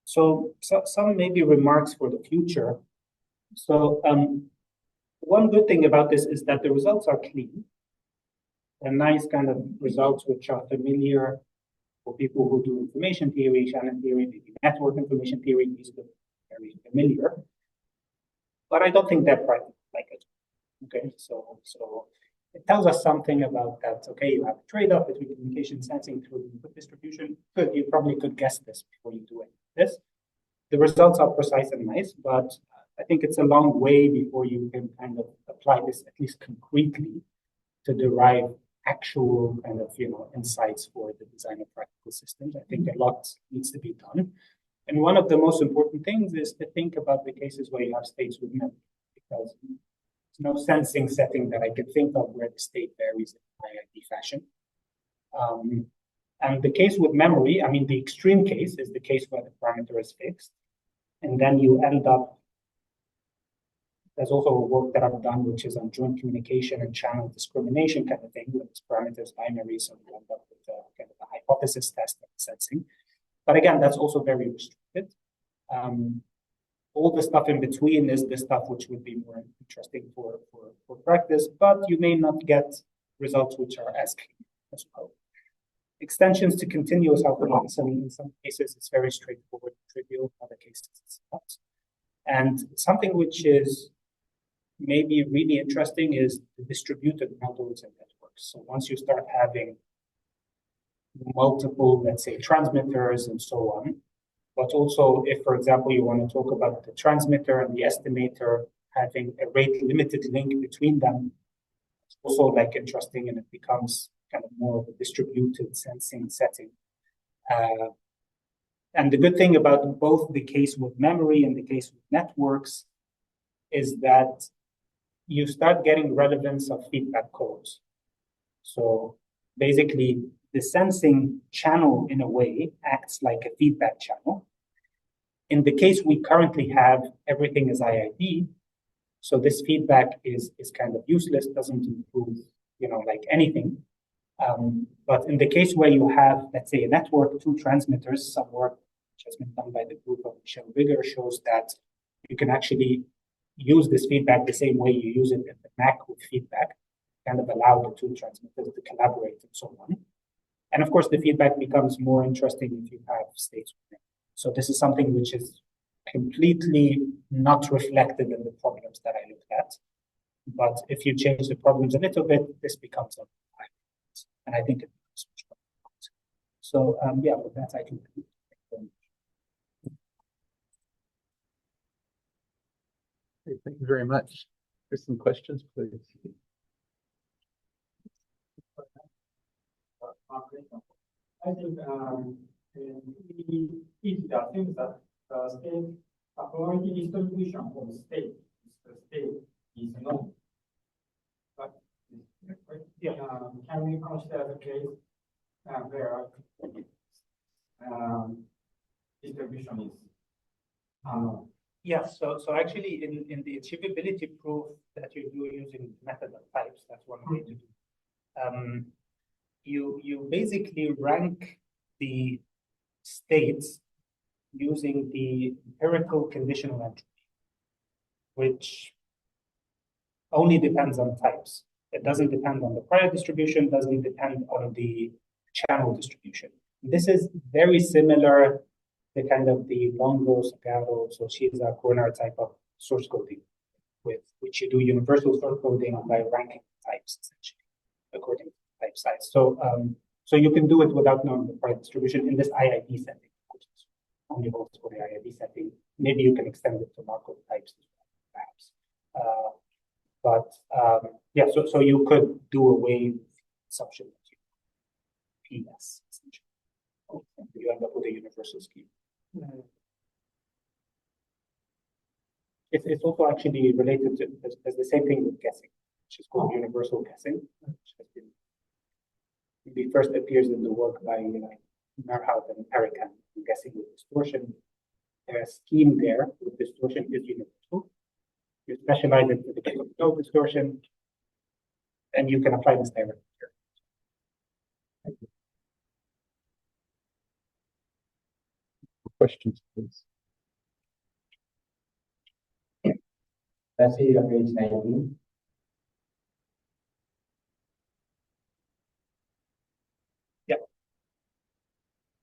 So some maybe remarks for the future. So one good thing about this is that the results are clean. They're nice kind of results which are familiar for people who do information theory, Shannon theory, maybe network information theory. These are very familiar. But I don't think they're quite like it. Okay, so it tells us something about that. Okay, you have a trade-off between communication sensing through input distribution. You probably could guess this before you do this. The results are precise and nice, but I think it's a long way before you can kind of apply this, at least concretely, to derive actual kind of insights for the design of practical systems. I think a lot needs to be done. And one of the most important things is to think about the cases where you have states with memory, because there's no sensing setting that I could think of where the state varies in IID fashion. And the case with memory, I mean, the extreme case is the case where the parameter is fixed. And then you end up, there's also a work that I've done, which is on joint communication and channel discrimination kind of thing, where this parameter is binary, so you end up with kind of a hypothesis test of sensing. But again, that's also very restricted. All the stuff in between is the stuff which would be more interesting for practice, but you may not get results which are as clean as well. Extensions to continuous algorithms, I mean, in some cases it's very straightforward, trivial, in other cases it's not. And something which is maybe really interesting is the distributed models and networks. So once you start having multiple, let's say, transmitters and so on, but also if, for example, you want to talk about the transmitter and the estimator having a rate limited link between them, it's also like interesting, and it becomes kind of more of a distributed sensing setting. And the good thing about both the case with memory and the case with networks is that you start getting relevance of feedback codes. So basically, the sensing channel, in a way, acts like a feedback channel. In the case we currently have, everything is IID. So this feedback is kind of useless, doesn't improve, like anything. But in the case where you have, let's say, a network, two transmitters, some work which has been done by the group of Michel Bigger shows that you can actually use this feedback the same way you use it in the Mac with feedback. kind of allow the two transmitters to collaborate and so on. And of course, the feedback becomes more interesting if you have states within. So this is something which is completely not reflected in the problems that I looked at. But if you change the problems a little bit, this becomes a and I think it becomes much more important. So yeah, with that I can. Okay, thank you very much. There's some questions, please. I think it assumes that the state probability distribution for the state is known. But yeah, can we consider the case where distribution is unknown? Yes, so actually in the achievability proof that you do using method of types, that's one way to do. You basically rank the states using the empirical conditional entropy, which only depends on types. It doesn't depend on the prior distribution, doesn't depend on the channel distribution. This is very similar to kind of the Longo, Sagaro, Shiza, corner type of source coding, with which you do universal source coding by ranking types essentially according to type size. So you can do it without knowing the prior distribution in this IID setting, which is only holds for the IID setting. Maybe you can extend it to Markov types as well, perhaps. Yeah, so you could do away with assumption that you PS essentially. You end up with a universal scheme. It's also actually related to there's the same thing with guessing, which is called universal guessing, which has been maybe first appears in the work by Merhout and Erican, guessing with distortion. There's a scheme there with distortion is universal. You specialize it with the case of no distortion, and you can apply this directly here. Questions, please. Let's see on page 19.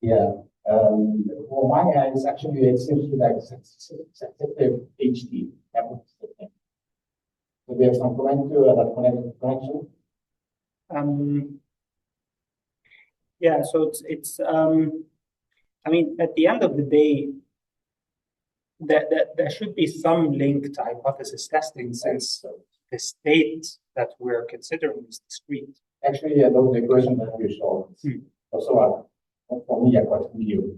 Yeah. For my eyes, actually, it seems to like sensitive HD. So we have some comment to that connection. Yeah. So it's I mean, at the end of the day, there should be some link to hypothesis testing, since the state that we're considering is discrete. Actually, those equations that you showed also for me are quite new.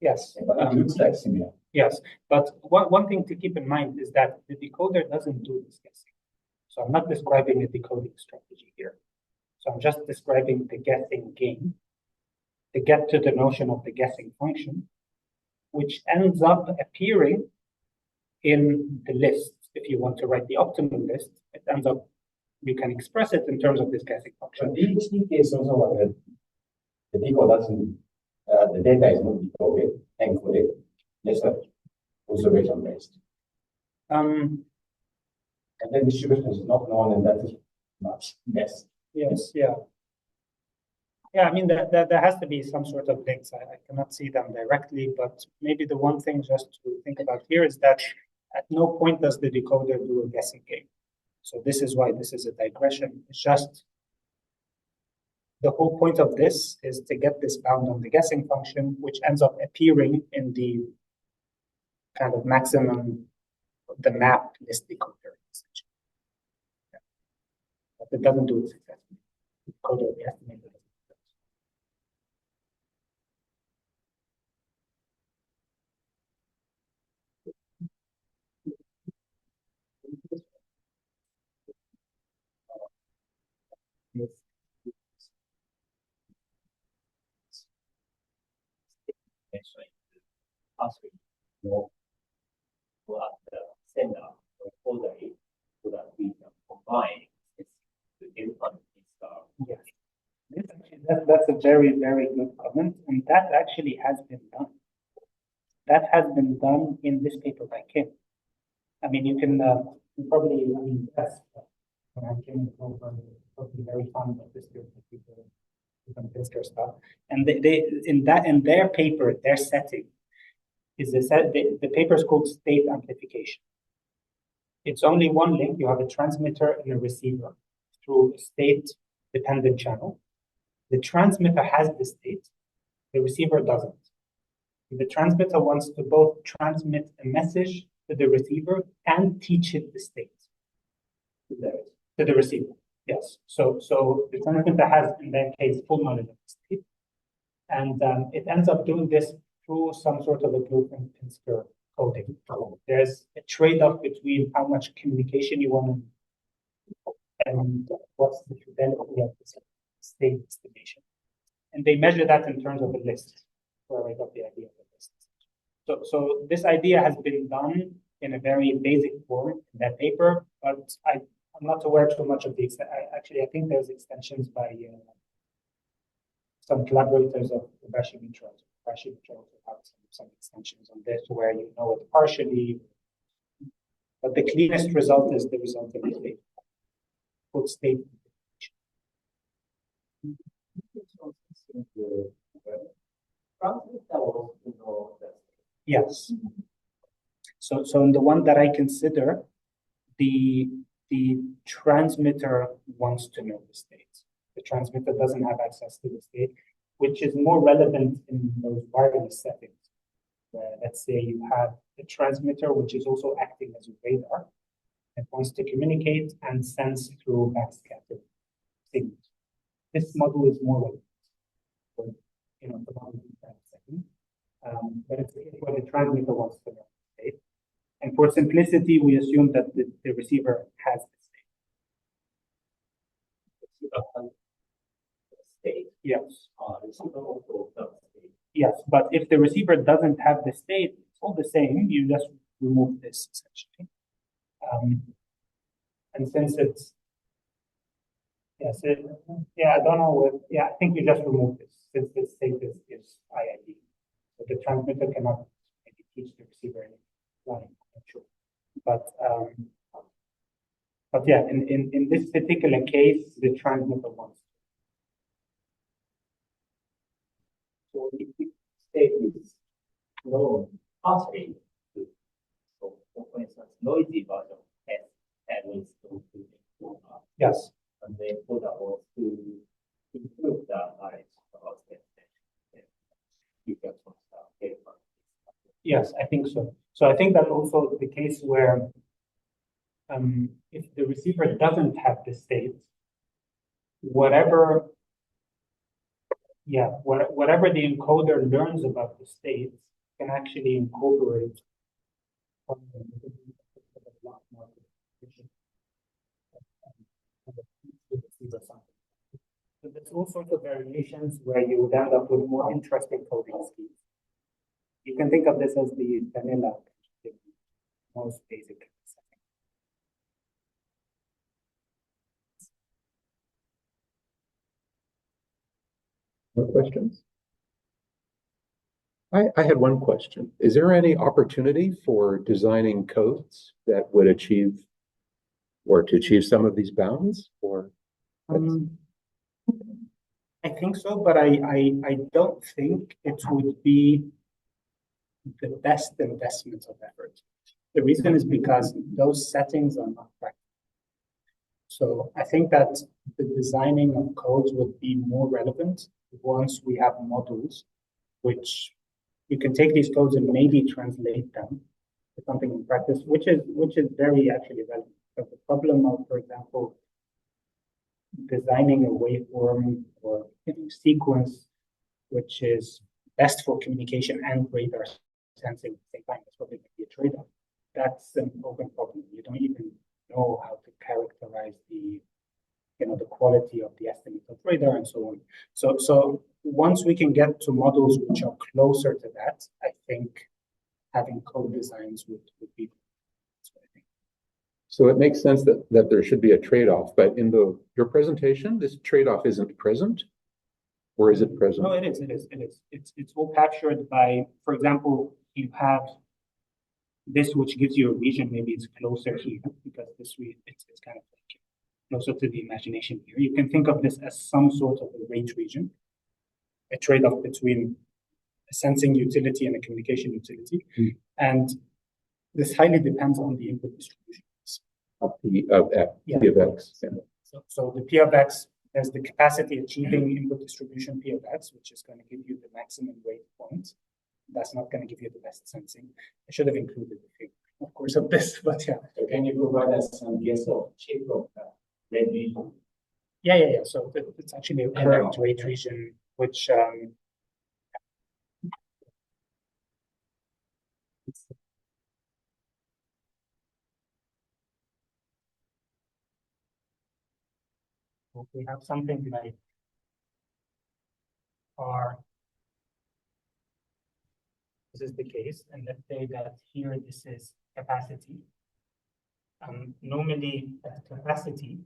Yes. But it looks like similar. Yes, but one thing to keep in mind is that the decoder doesn't do this guessing. So I'm not describing a decoding strategy here. So I'm just describing the guessing game to get to the notion of the guessing function, which ends up appearing in the list. If you want to write the optimal list, it ends up, you can express it in terms of this guessing function. But the case also what the decoder doesn't, the data is not decoded, encoded, just observation based. And then distribution is not known, and that is much less. Yes, yeah. Yeah, I mean, there has to be some sort of links. I cannot see them directly, but maybe the one thing just to think about here is that at no point does the decoder do a guessing game. So this is why this is a digression. It's just the whole point of this is to get this bound on the guessing function, which ends up appearing in the kind of maximum, the map list decoder, essentially. Yeah. But it doesn't do it successfully. The decoder, the estimator. Answering more at the sender or folder so that we can combine this to different Yes. That's a very, very good comment, and that actually has been done. That has been done in this paper by Kim. I mean, you can probably, I mean, that's can improve on probably very fond of this Pinsker stuff. And they in their paper, their setting is the paper is called state amplification. It's only one link. You have a transmitter and a receiver through a state-dependent channel. The transmitter has the state, the receiver doesn't. The transmitter wants to both transmit a message to the receiver and teach it the state to the receiver. Yes. So the transmitter has, in that case, full knowledge of the state, and it ends up doing this through some sort of a Pinsker coding. There's a trade-off between how much communication you want and what's the fidelity of the state estimation. And they measure that in terms of a list, where I got the idea of the list. So this idea has been done in a very basic form in that paper, but I'm not aware too much of the I think there's extensions by some collaborators of Bashi Mitra have some extensions on this where you know it partially, but the cleanest result is the result of the state. Called state. Yes. So in the one that I consider, the transmitter wants to know the state. The transmitter doesn't have access to the state, which is more relevant in those wireless settings, where let's say you have a transmitter which is also acting as a radar and wants to communicate and sense through backscatter signals. This model is more relevant for, the model setting. But it's what the transmitter wants to know the state. And for simplicity, we assume that the receiver has the state. Yes. Yes, but if the receiver doesn't have the state, it's all the same. You just remove this essentially. And since it's I don't know I think you just remove this since the state is IID. So the transmitter cannot maybe teach the receiver any line, I'm not sure. But yeah, in this particular case, the transmitter wants. So if the state is known partially, so for instance, noisy version has to Yes. And then Koda wants to improve the knowledge about that. Yes, I think so. So I think that's also the case where if the receiver doesn't have the state, whatever the encoder learns about the state can actually incorporate a lot more. So there's all sorts of variations where you would end up with more interesting coding schemes. You can think of this as the vanilla, most basic setting. More questions? I had one question. Is there any opportunity for designing codes that would achieve some of these bounds? Or I think so, but I don't think it would be the best investment of effort. The reason is because those settings are not practical. So I think that the designing of codes would be more relevant once we have models, which you can take these codes and maybe translate them to something in practice, which is very actually relevant. But the problem of, for example, designing a waveform or sequence which is best for communication and radar sensing at the same time, that's probably going to be a trade-off. That's an open problem. You don't even know how to characterize the quality of the estimate of radar and so on. So once we can get to models which are closer to that, I think having code designs would be. That's what I think. So it makes sense that there should be a trade-off, but in your presentation, this trade-off isn't present, or is it present? No, it is. It's all captured by, for example, you have this which gives you a region, maybe it's closer here because this region it's kind of like closer to the imagination here. You can think of this as some sort of a rate region, a trade-off between a sensing utility and a communication utility. And this highly depends on the input distribution. Of P of X. Yeah. So the P of X, there's the capacity achieving input distribution P of X, which is going to give you the maximum rate point. That's not going to give you the best sensing. I should have included the figure, of course, of this, but yeah. So can you provide us some guess of shape of the rate region? Yeah. So it's actually a curved rate region, which we have something like R. This is the case, and let's say that here this is capacity. Normally at capacity,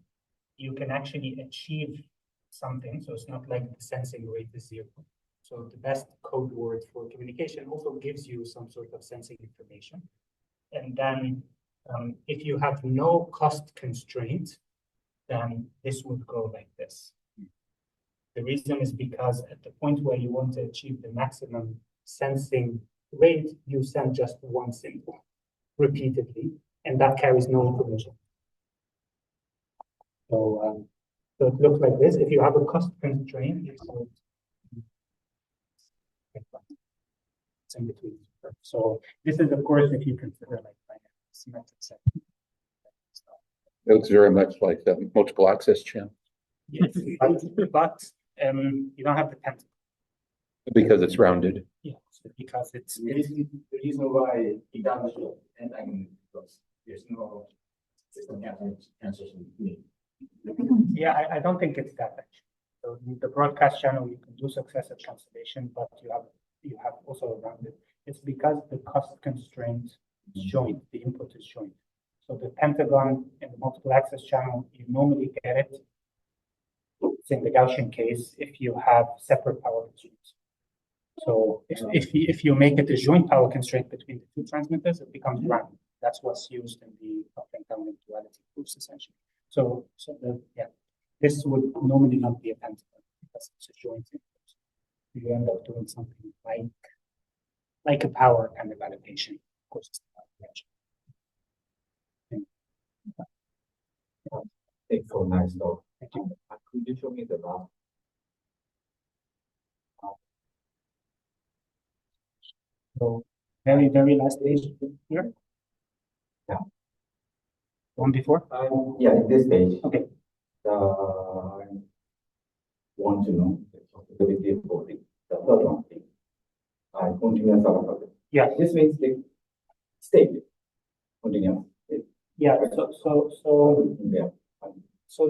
you can actually achieve something, so it's not like the sensing rate is 0. So the best code word for communication also gives you some sort of sensing information. And then if you have no cost constraint, then this would go like this. The reason is because at the point where you want to achieve the maximum sensing rate, you send just one symbol repeatedly, and that carries no information. So it looks like this. If you have a cost constraint, it's in between. So this is, of course, if you consider like symmetric setting. It looks very much like the multiple access channel. Yes, but you don't have the pentagon. Because it's rounded. Yes, because it's The reason why it doesn't show, and I mean, because there's no system transition between. yeah, I don't think it's that actually. So the broadcast channel, you can do successive cancellation, but you have also around it. It's because the cost constraint is joint, the input is joint. So the pentagon in the multiple access channel, you normally get it. It's in the Gaussian case if you have separate power constraints. So if you make it a joint power constraint between the two transmitters, it becomes random. That's what's used in the up and down duality proofs essentially. So this would normally not be a pentagon because it's a joint input. You end up doing something like a power kind of allocation. Of course, it's not Thanks for nice talk. Thank you. Could you show me the graph? So very last page here. Yeah. One before? Yeah, in this stage. Okay. I want to know the possibility of voting. The third one thing. Continuous alphabet. Yeah. This means the state continuous. Yeah. Yeah. So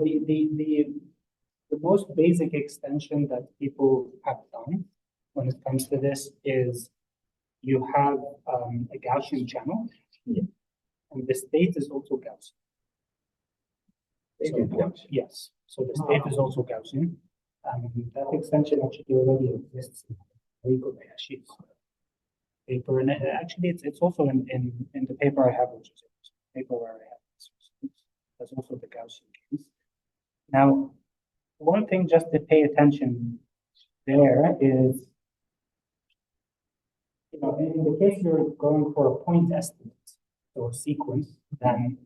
the most basic extension that people have done when it comes to this is you have a Gaussian channel, and the state is also Gaussian. Yes, so the state is also Gaussian. That extension actually already exists in Rico Bayashi's paper, and actually it's also in the paper I have, which is a paper where I have this. There's also the Gaussian case. Now, one thing just to pay attention there is, in the case you're going for a point estimate or a sequence, then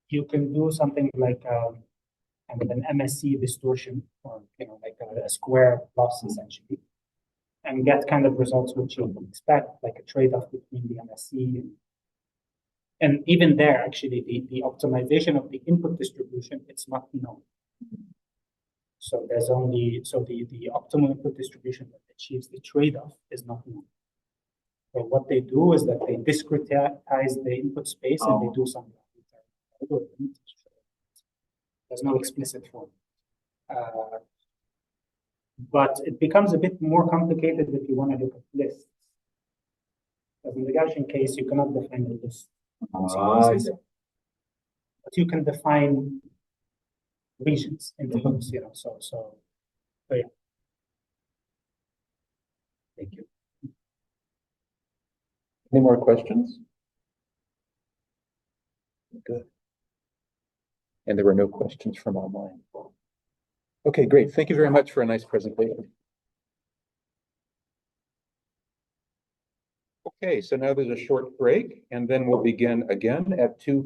you can do something like kind of an MSC distortion, or like a square loss essentially, and get kind of results which you would expect, like a trade-off between the MSC and even there, actually, the optimization of the input distribution, it's not known. So there's only the optimal input distribution that achieves the trade-off is not known. So what they do is that they discretize the input space and they do some algorithm. There's no explicit form. But it becomes a bit more complicated if you want to look at lists. Because in the Gaussian case, you cannot define a list. But you can define regions in the hooks, so yeah. Thank you. Any more questions? Good. And there were no questions from online. Okay, great. Thank you very much for a nice presentation. Okay, so now there's a short break, and then we'll begin again at 2:40.